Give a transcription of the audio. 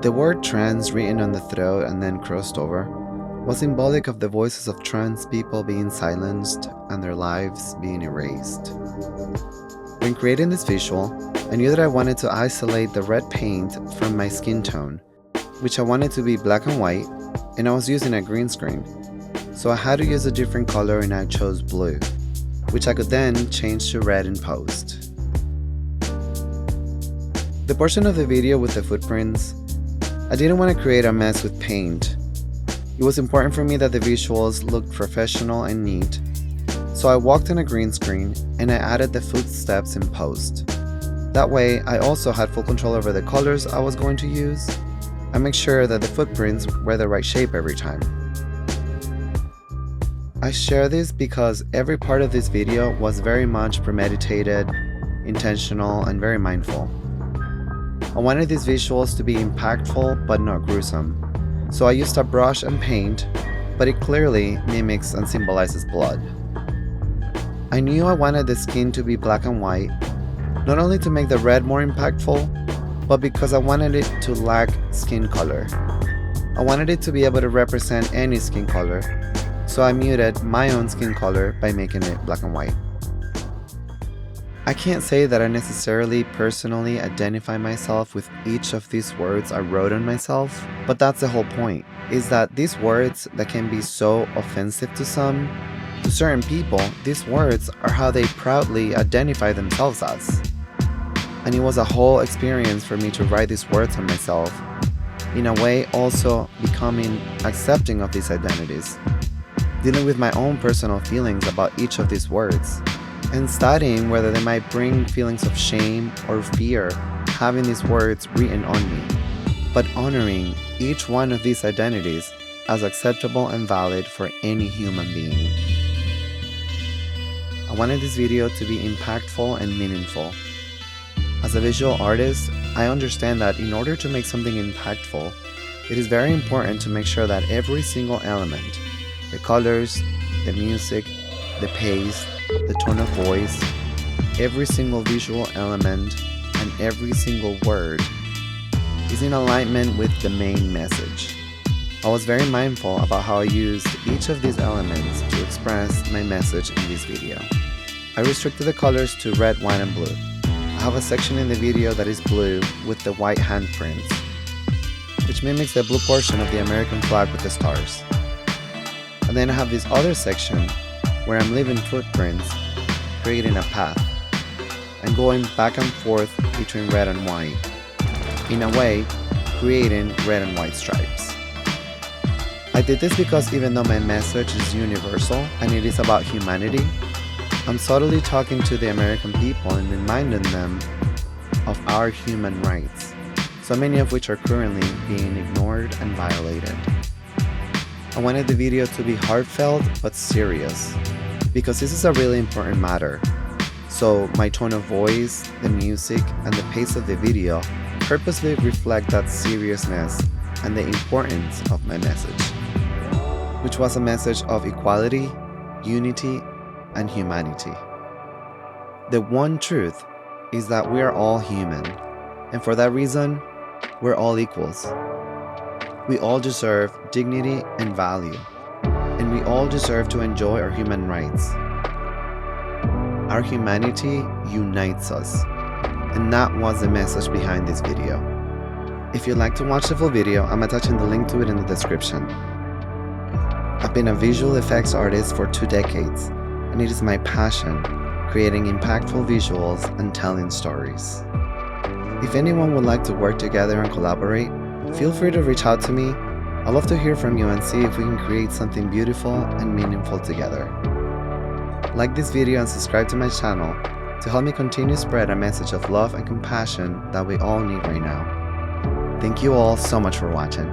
The word trans written on the throat and then crossed over was symbolic of the voices of trans people being silenced and their lives being erased. When creating this visual, I knew that I wanted to isolate the red paint from my skin tone, which I wanted to be black and white, and I was using a green screen. So I had to use a different color and I chose blue, which I could then change to red in post. The portion of the video with the footprints, I didn't want to create a mess with paint. It was important for me that the visuals looked professional and neat, so I walked on a green screen and I added the footsteps in post. That way, I also had full control over the colors I was going to use and make sure that the footprints were the right shape every time. I share this because every part of this video was very much premeditated, intentional, and very mindful. I wanted these visuals to be impactful but not gruesome, so I used a brush and paint, but it clearly mimics and symbolizes blood. I knew I wanted the skin to be black and white, not only to make the red more impactful, but because I wanted it to lack skin color. I wanted it to be able to represent any skin color, so I muted my own skin color by making it black and white. I can't say that I necessarily personally identify myself with each of these words I wrote on myself, but that's the whole point, is that these words that can be so offensive to some, to certain people, these words are how they proudly identify themselves as. And it was a whole experience for me to write these words on myself, in a way also becoming accepting of these identities, dealing with my own personal feelings about each of these words, and studying whether they might bring feelings of shame or fear having these words written on me, but honoring each one of these identities as acceptable and valid for any human being. I wanted this video to be impactful and meaningful. As a visual artist, I understand that in order to make something impactful, it is very important to make sure that every single element, the colors, the music, the pace, the tone of voice, every single visual element, and every single word is in alignment with the main message. I was very mindful about how I used each of these elements to express my message in this video. I restricted the colors to red, white, and blue. I have a section in the video that is blue with the white handprints, which mimics the blue portion of the American flag with the stars. And then I have this other section where I'm leaving footprints, creating a path, and going back and forth between red and white, in a way, creating red and white stripes. I did this because even though my message is universal and it is about humanity, I'm subtly talking to the American people and reminding them of our human rights, so many of which are currently being ignored and violated. I wanted the video to be heartfelt but serious, because this is a really important matter. So my tone of voice, the music, and the pace of the video purposely reflect that seriousness and the importance of my message, which was a message of equality, unity, and humanity. The one truth is that we are all human, and for that reason, we're all equals. We all deserve dignity and value, and we all deserve to enjoy our human rights. Our humanity unites us, and that was the message behind this video. If you'd like to watch the full video, I'm attaching the link to it in the description. I've been a visual effects artist for 2 decades, and it is my passion, creating impactful visuals and telling stories. If anyone would like to work together and collaborate, feel free to reach out to me. I'd love to hear from you and see if we can create something beautiful and meaningful together. Like this video and subscribe to my channel to help me continue to spread a message of love and compassion that we all need right now. Thank you all so much for watching.